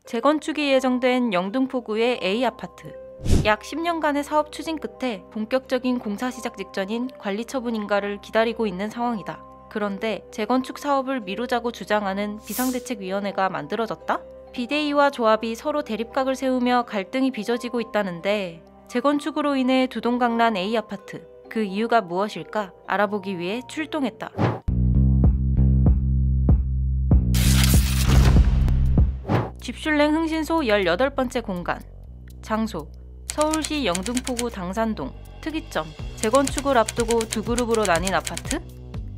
재건축이 예정된 영등포구의 A아파트. 약 10년간의 사업 추진 끝에 본격적인 공사 시작 직전인 관리 처분 인가를 기다리고 있는 상황이다. 그런데 재건축 사업을 미루자고 주장하는 비상대책위원회가 만들어졌다? 비대위와 조합이 서로 대립각을 세우며 갈등이 빚어지고 있다는데 재건축으로 인해 두동강난 A아파트. 그 이유가 무엇일까 알아보기 위해 출동했다. 집슐랭 흥신소 18번째 공간. 장소 서울시 영등포구 당산동. 특이점 재건축을 앞두고 두 그룹으로 나뉜 아파트?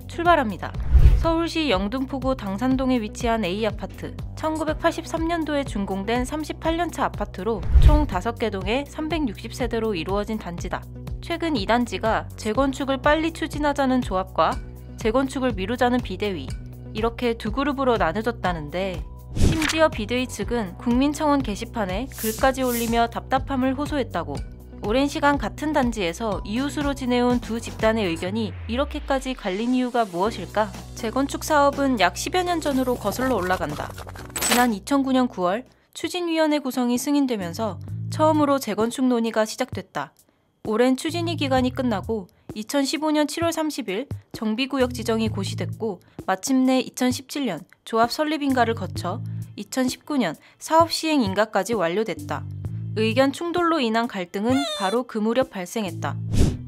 출발합니다. 서울시 영등포구 당산동에 위치한 A아파트. 1983년도에 준공된 38년차 아파트로 총 5개 동에 360세대로 이루어진 단지다. 최근 이 단지가 재건축을 빨리 추진하자는 조합과 재건축을 미루자는 비대위, 이렇게 두 그룹으로 나눠졌다는데, 심지어 비대위 측은 국민청원 게시판에 글까지 올리며 답답함을 호소했다고. 오랜 시간 같은 단지에서 이웃으로 지내온 두 집단의 의견이 이렇게까지 갈린 이유가 무엇일까? 재건축 사업은 약 10여 년 전으로 거슬러 올라간다. 지난 2009년 9월 추진위원회 구성이 승인되면서 처음으로 재건축 논의가 시작됐다. 오랜 추진위 기간이 끝나고 2015년 7월 30일 정비구역 지정이 고시됐고, 마침내 2017년 조합 설립 인가를 거쳐 2019년 사업 시행 인가까지 완료됐다. 의견 충돌로 인한 갈등은 바로 그 무렵 발생했다.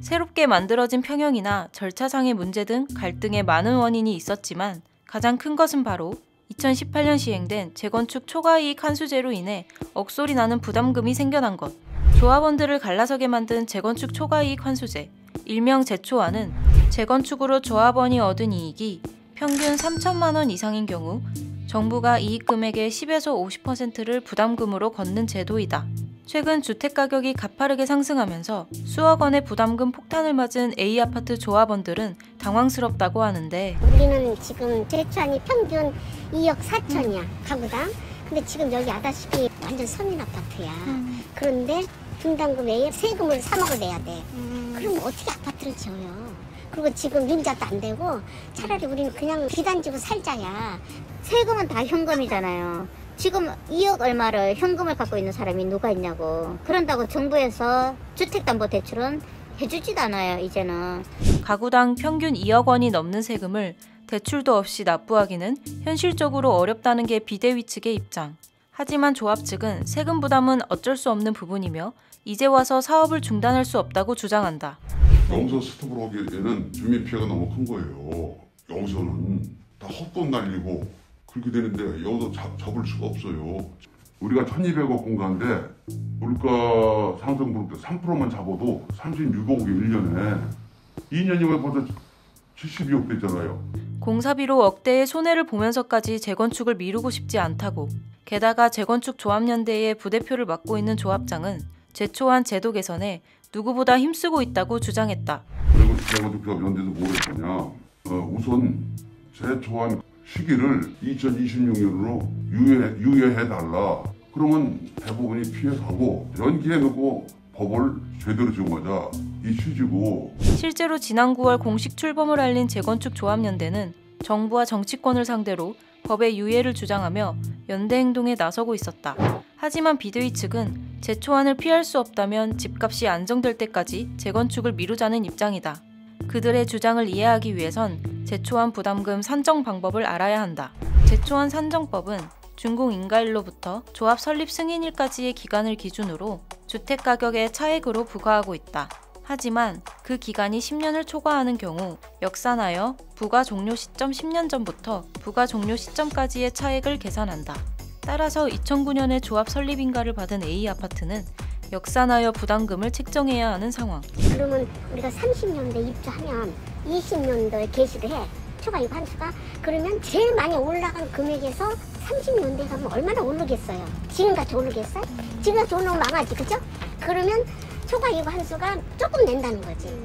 새롭게 만들어진 평형이나 절차상의 문제 등 갈등에 많은 원인이 있었지만 가장 큰 것은 바로 2018년 시행된 재건축 초과이익 환수제로 인해 억소리 나는 부담금이 생겨난 것. 조합원들을 갈라서게 만든 재건축 초과이익 환수제, 일명 재초환은 재건축으로 조합원이 얻은 이익이 평균 3천만 원 이상인 경우 정부가 이익 금액의 10에서 50%를 부담금으로 걷는 제도이다. 최근 주택가격이 가파르게 상승하면서 수억 원의 부담금 폭탄을 맞은 A아파트 조합원들은 당황스럽다고 하는데, 우리는 지금 재초환이 평균 2억 4천이야 가구당. 근데 지금 여기 아다시피 완전 서민 아파트야. 그런데 분담금 외에 세금을 3억을 내야 돼. 그럼 어떻게 아파트를 지어요? 그리고 지금 융자도 안 되고 차라리 우리는 그냥 비단지고 살자야. 세금은 다 현금이잖아요. 지금 2억 얼마를 현금을 갖고 있는 사람이 누가 있냐고. 그런다고 정부에서 주택담보대출은 해주지도 않아요, 이제는. 가구당 평균 2억 원이 넘는 세금을 대출도 없이 납부하기는 현실적으로 어렵다는 게 비대위 측의 입장. 하지만 조합 측은 세금 부담은 어쩔 수 없는 부분이며 이제 와서 사업을 중단할 수 없다고 주장한다. 여기서 스톱을 하기에는 주민 피해가 너무 큰 거예요. 여기서는 다 헛돈 날리고 그렇게 되는데 여기서 잡을 수가 없어요. 우리가 1200억 공가인데 물가 상승 부를 때 3%만 잡아도 36억이 1년에 2년이면 벌써 72억 되잖아요. 공사비로 억대의 손해를 보면서까지 재건축을 미루고 싶지 않다고. 게다가 재건축 조합연대의 부대표를 맡고 있는 조합장은 재초환 제도 개선에 누구보다 힘쓰고 있다고 주장했다. 그리고 재건축 조합연대에서 뭘 했냐. 우선 재초환 시기를 2026년으로 유예해달라. 그러면 대부분이 피해가고 연기해놓고 법을 제대로 적용하자. 이 취지고. 실제로 지난 9월 공식 출범을 알린 재건축 조합연대는 정부와 정치권을 상대로 법의 유예를 주장하며 연대 행동에 나서고 있었다. 하지만 비대위 측은 재초환을 피할 수 없다면 집값이 안정될 때까지 재건축을 미루자는 입장이다. 그들의 주장을 이해하기 위해선 재초환 부담금 산정 방법을 알아야 한다. 재초환 산정법은 준공 인가일로부터 조합 설립 승인일까지의 기간을 기준으로 주택가격의 차액으로 부과하고 있다. 하지만 그 기간이 10년을 초과하는 경우 역산하여 부과 종료 시점 10년 전부터 부과 종료 시점까지의 차액을 계산한다. 따라서 2009년에 조합 설립 인가를 받은 A아파트는 역산하여 부담금을 책정해야 하는 상황. 그러면 우리가 30년도에 입주하면 20년도에 개시를 해. 초과이익 환수가. 그러면 제일 많이 올라간 금액에서 30년대에 가면 얼마나 오르겠어요? 지금같이 오르겠어요? 지금같이 오르면 망하지, 그죠? 그러면 초과이익 환수가 조금 낸다는 거지.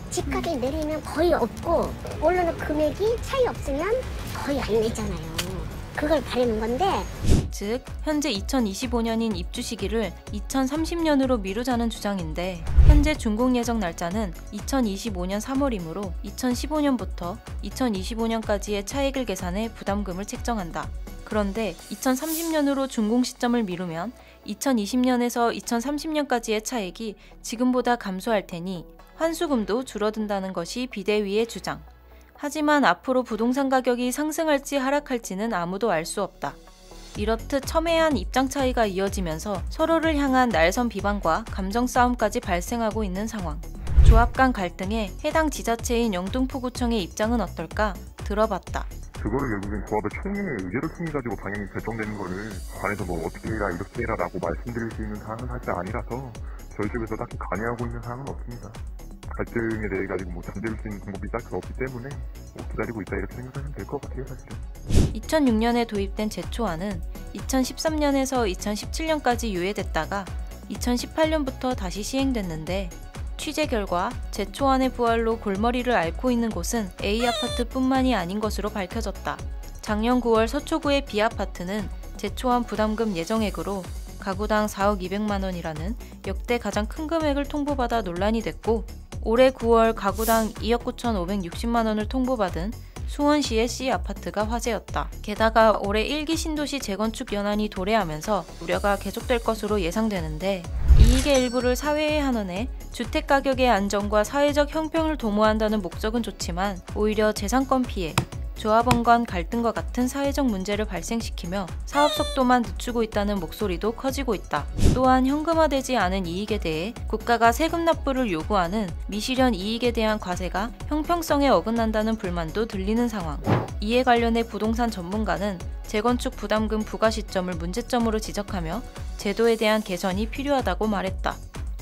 집값이 내리면 거의 없고 오르는 금액이 차이 없으면 거의 안 내잖아요. 그걸 바라는 건데, 즉 현재 2025년인 입주 시기를 2030년으로 미루자는 주장인데, 현재 준공 예정 날짜는 2025년 3월이므로 2015년부터 2025년까지의 차액을 계산해 부담금을 책정한다. 그런데 2030년으로 준공 시점을 미루면 2020년에서 2030년까지의 차액이 지금보다 감소할 테니 환수금도 줄어든다는 것이 비대위의 주장. 하지만 앞으로 부동산 가격이 상승할지 하락할지는 아무도 알 수 없다. 이렇듯 첨예한 입장 차이가 이어지면서 서로를 향한 날선 비방과 감정 싸움까지 발생하고 있는 상황. 조합 간 갈등에 해당 지자체인 영등포구청의 입장은 어떨까? 들어봤다. 그거를 결국엔 조합의 총리의 의결을 통해 가지고 방향이 결정되는 거를 관에서 뭐 어떻게 해라 이렇게 해라라고 말씀드릴 수 있는 사항은 사실 아니라서 저희 쪽에서 딱히 관여하고 있는 사항은 없습니다. 갈등에 대해 가지고 뭐 잠재울 수 있는 방법이 딱히 없기 때문에 뭐 기다리고 있다 이렇게 생각하시면 될 것 같아요, 사실은. 2006년에 도입된 제초안은 2013년에서 2017년까지 유예됐다가 2018년부터 다시 시행됐는데 취재 결과 제초안의 부활로 골머리를 앓고 있는 곳은 A아파트뿐만이 아닌 것으로 밝혀졌다. 작년 9월 서초구의 B아파트는 제초안 부담금 예정액으로 가구당 4억 200만 원이라는 역대 가장 큰 금액을 통보받아 논란이 됐고 올해 9월 가구당 2억 9,560만 원을 통보받은 수원시의 C아파트가 화제였다. 게다가 올해 1기 신도시 재건축 연한이 도래하면서 우려가 계속될 것으로 예상되는데 이익의 일부를 사회에 환원해 주택가격의 안정과 사회적 형평을 도모한다는 목적은 좋지만 오히려 재산권 피해, 조합원 간 갈등과 같은 사회적 문제를 발생시키며 사업 속도만 늦추고 있다는 목소리도 커지고 있다. 또한 현금화되지 않은 이익에 대해 국가가 세금 납부를 요구하는 미실현 이익에 대한 과세가 형평성에 어긋난다는 불만도 들리는 상황. 이에 관련해 부동산 전문가는 재건축 부담금 부과 시점을 문제점으로 지적하며 제도에 대한 개선이 필요하다고 말했다.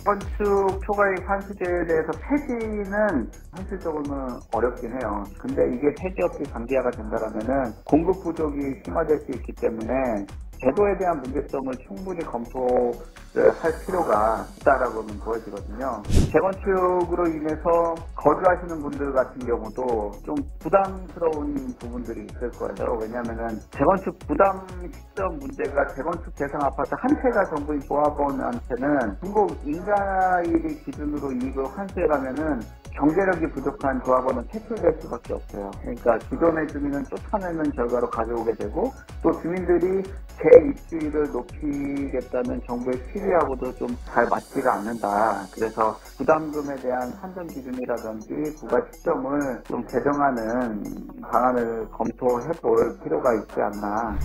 건축 초과이익 환수제에 대해서 폐지는 현실적으로는 어렵긴 해요. 근데 이게 폐지 없이 장기화가 된다면은 공급 부족이 심화될 수 있기 때문에 제도에 대한 문제점을 충분히 검토를 할 필요가 있다라고는 보여지거든요. 재건축으로 인해서 거주하시는 분들 같은 경우도 좀 부담스러운 부분들이 있을 거예요. 왜냐하면은 재건축 부담 시점 문제가 재건축 대상 아파트 한 채가 전부인 조합원한테는 중고 인가일이 기준으로 이익을 환수해가면은 경제력이 부족한 조합원은 퇴출될 수밖에 없어요. 그러니까 기존의 주민은 쫓아내는 결과로 가져오게 되고 또 주민들이 재입주율을 높이겠다는 정부의 시위하고도 좀 잘 맞지가 않는다. 그래서 부담금에 대한 판정 기준이라든지 부과 시점을 좀 개정하는 방안을 검토해 볼 필요가 있지 않나.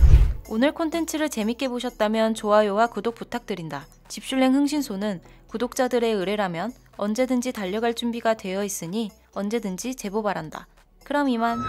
오늘 콘텐츠를 재밌게 보셨다면 좋아요와 구독 부탁드린다. 집슐랭 흥신소는 구독자들의 의뢰라면 언제든지 달려갈 준비가 되어 있으니 언제든지 제보 바란다. 그럼 이만.